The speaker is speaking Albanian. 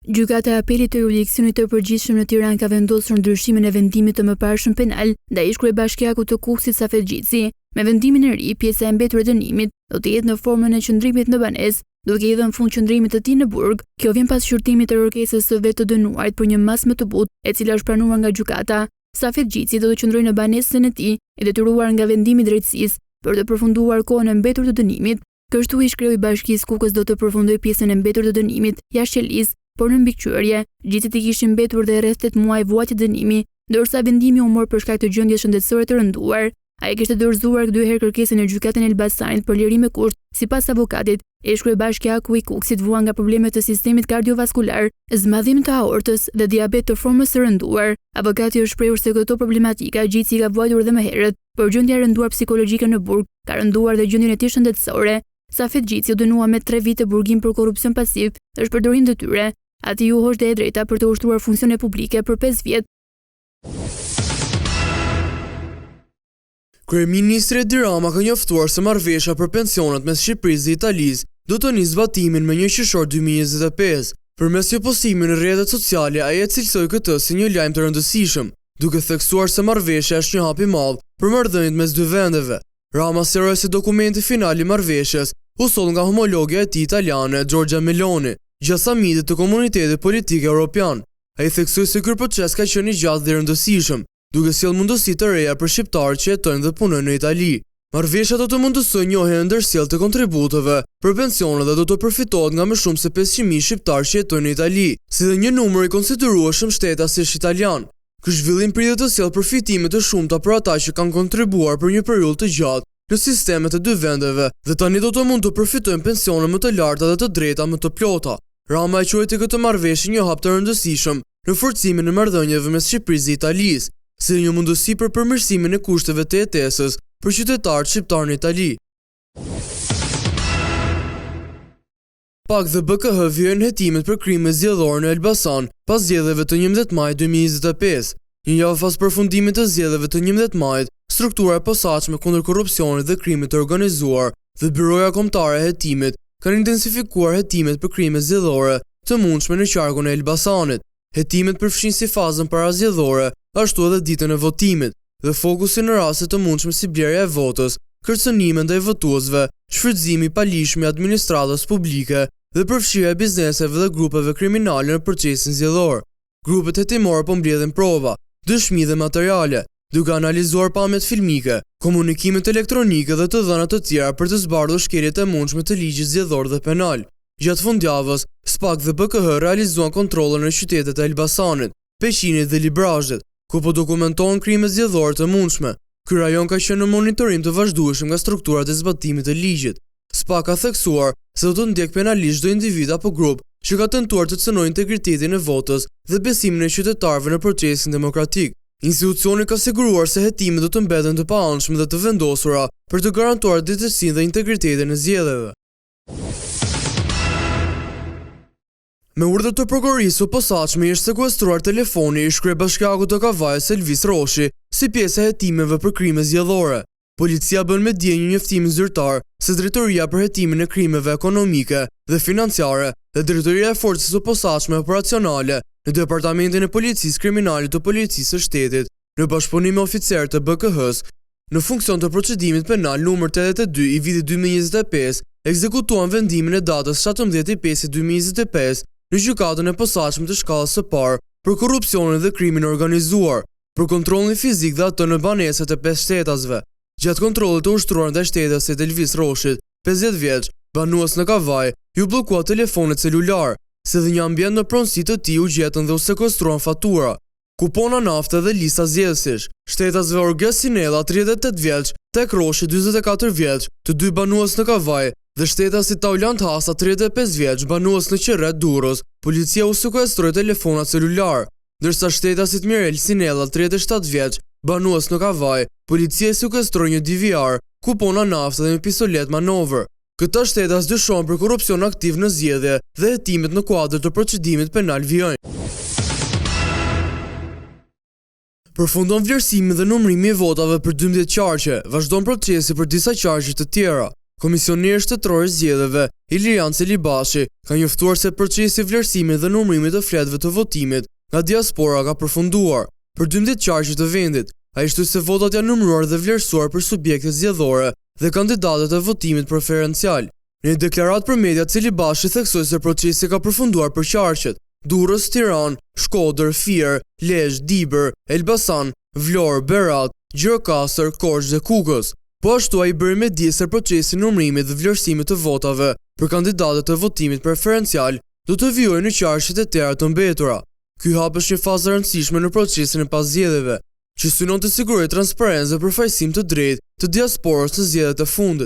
Gjykata e Apelit të Jurisdiksionit të Përgjithshëm në Tiranë ka vendosur ndryshimin e vendimit të mëparshëm penal ndaj ish-kryebashkiakut të Kukësit Safet Xhici. Me vendimin e ri, pjesa e mbetur e dënimit do të jetë në formën e qëndrimit në banesë, duke i dhënë fund qëndrimit të tij në burg. Kjo vjen pas shqyrtimit të kërkesës së vet të dënuarit për një masë më të butë, e cila është pranuar nga gjykata. Safet Xhici do të qëndrojë në banesën e tij, i detyruar nga vendimi i drejtësisë për të përfunduar kohën e mbetur të dënimit. Kështu ish-kreu i Bashkisë Kukës do të përfundojë pjesën e mbetur të dënimit jashtë qelisë, por në mbikëqyrje, Xhicit i kishin mbetur dhe rreth 8 muaj vuajtje dënimi, ndërsa vendimi u mor për shkak të gjendjes shëndetësore të rënduar. Ai kishte dorëzuar 2 herë kërkesën në gjykatën e Elbasanit për lirim me kusht. Sipas avokatit, ish-kryebashkiaku i Kukësit vuan nga problemet të sistemit kardiovaskular, zmadhim të aortës dhe diabet të formës së rënduar. Avokati është shprehur se këto problematika Xhici ka vuajtur edhe më herët, por gjendja e rënduar psikologjike në burg ka rënduar dhe gjendjen e tij shëndetësore. Safet Xhici u dënua me 3 vite burgim për korrupsion pasiv dhe shpërdorim detyre. Ati u hoqë dhe e drejta për të ushtruar funksione publike për 5 vjet. Kryeministri Edi Rama ka njoftuar se marrëveshja për pensionet mes Shqipërisë dhe Italisë do të nisë zbatimin me 1 qershor 2025. Përmes një postimi në rrjetet sociale, ai e cilësoi këtë si një lajm të rëndësishëm, duke theksuar se marrëveshja është një hap i madh për marrëdhëniet mes dy vendeve. Rama sqaroi se dokumenti final i marrëveshjes u soll nga homologja e tij italiane Giorgia Meloni, gjatë samitit të komunitetit politik evropian. Ai theksoi se ky proces ka qenë i gjatë dhe rëndësishëm, duke sjellë mundësi të reja për shqiptarët që jetojnë dhe punojnë në Itali. Marrëveshja do të mundësojë njohjen e ndërsjellë të kontributeve për pensione dhe do të përfitohet nga më shumë se 500.000 shqiptarë që jetojnë në Itali, si dhe një numër i konsiderueshëm shtetash italian. Ky zhvillim pritet të sjellë përfitime të shumta për ata që kanë kontribuar për një periudhë të gjatë në sistemet e dy vendeve dhe tani do të mund të përfitojnë pensione më të larta dhe të drejta më të plota. Rama e quajti këtë marrëveshje një hap të rëndësishëm në forcimin e marrëdhënieve mes Shqipërisë dhe Italisë, si një mundësi për përmirësimin e kushteve të jetesës për qytetarët shqiptar në Itali. PAK dhe BKH vijojnë hetimet për krime zgjedhore në Elbasan pas zgjedhjeve të 11 maj 2025. Një javë pas përfundimit të zgjedhjeve të 11 majit, struktura e posaçme kundër korrupsionit dhe krimit të organizuar dhe Byroja Kombëtare e Hetimit kanë intensifikuar hetimet për krime zgjedhore të mundshme në qarkun e Elbasanit. Hetimet përfshin si fazën parazgjedhore, ashtu edhe ditën e votimit, dhe fokusin në raste të mundshme si blerja e votës, kërcënime ndaj votuesve, shfrytëzimi i palishëm i administratës publike dhe përfshirja e bizneseve dhe grupeve kriminale në procesin zgjedhor. Grupet hetimore po mbledhin prova, dëshmi dhe materiale, duke analizuar pamjet filmike, komunikimet elektronike dhe të dhëna të tjera për të zbardhur shkeljet e mundshme të ligjit zgjedhor dhe penal. Gjatë fundjavës, PAK dhe BKH realizuan kontrolle në qytetet e Elbasanit, Peqinit dhe Librazhit, ku po dokumentohen krime zgjedhore të mundshme. Ky rajon ka qenë në monitorim të vazhdueshëm nga strukturat e zbatimit të ligjit. PAK ka theksuar se do të ndjek penalisht çdo individ apo grup që ka tentuar të cënojë integritetin e votës dhe besimin e qytetarëve në procesin demokratik. Institucioni ka siguruar se hetimet do të mbeten të paanshme dhe të vendosura për të garantuar drejtësinë dhe integritetin e zgjedhjeve. Me urdhër të prokurorisë së posaçme i është sekuestruar telefoni i ish-kryebashkiakut të Kavajës Elvis Roshi si pjesë e hetimeve për krime zgjedhore. Policia bën me dje një njoftim zyrtar se Drejtoria për hetimin e krimeve ekonomike dhe financiare dhe Drejtoria e Forcës së Posaçme Operacionale në Departamentin e Policisë Kriminale të Policisë së Shtetit, në bashkëpunim me oficerët e BKH-s, në funksion të procedimit penal numër 82 i vitit 2025, ekzekutuan vendimin e datës 17/5/2025 në gjykatën e posaçme të shkallës së parë për korrupsionin dhe krimin organizuar, për kontrollin fizik dhe atë në banesat e 5 shtetasve. Gjatë kontrollit të ushtruar ndaj shtetasit Elvis Roshit, 50 vjeç, banues në Kavaj, ju bllokua telefonet celular, se dhe një ambient në pronësi të tij u gjetën dhe u sekuestruan fatura, kupona nafte dhe lista zgjedhësish. Shtetasve Orges Sinella, 38 vjeç, tek Roshi, 44 vjeç, të dy banues në Kavaj, dhe shtetasi Taulant Hasa, 35 vjeç, banues në Qerret Durrës, policia u sekuestroi telefonat celular, ndërsa shtetasit Mirel Sinella, 37 vjeç, banues në Kavaj, policia sekuestroi një DVR, kupona nafte dhe një pistolet manovër. Këta shtetas dyshohen për korrupsion aktiv në zgjedhje dhe hetimet në kuadër të procedimit penal vijojnë. Përfundon vlerësimi dhe numërimi i votave për 12 qarqe, vazhdon procesi për disa qarqe të tjera. Komisioneri shtetëror i zgjedhjeve, Ilirian Celibashi, ka njoftuar se procesi i vlerësimit dhe numërimit të fletëve të votimit nga diaspora ka përfunduar. Për 12 qarqe të vendit, ai shtoi se votat janë numëruar dhe vlerësuar për subjektet zgjedhore dhe kandidatët e votimit preferencial. Në një deklaratë për media, Celibashi theksoi se procesi ka përfunduar për qarqet Durrës, Tiranë, Shkodër, Fier, Lezhë, Dibër, Elbasan, Vlorë, Berat, Gjirokastër, Korçë dhe Kukës. Po ashtu ai bëri me dije se procesi i numërimit dhe vlerësimit të votave për kandidatët e votimit preferencial do të vijojë në qarqet e tjera të mbetura. Ky hap është një fazë e rëndësishme në procesin e paszgjedhjeve, që synon të sigurojë transparencë dhe përfaqësim të drejtë të diasporës në zgjedhjet e fundit.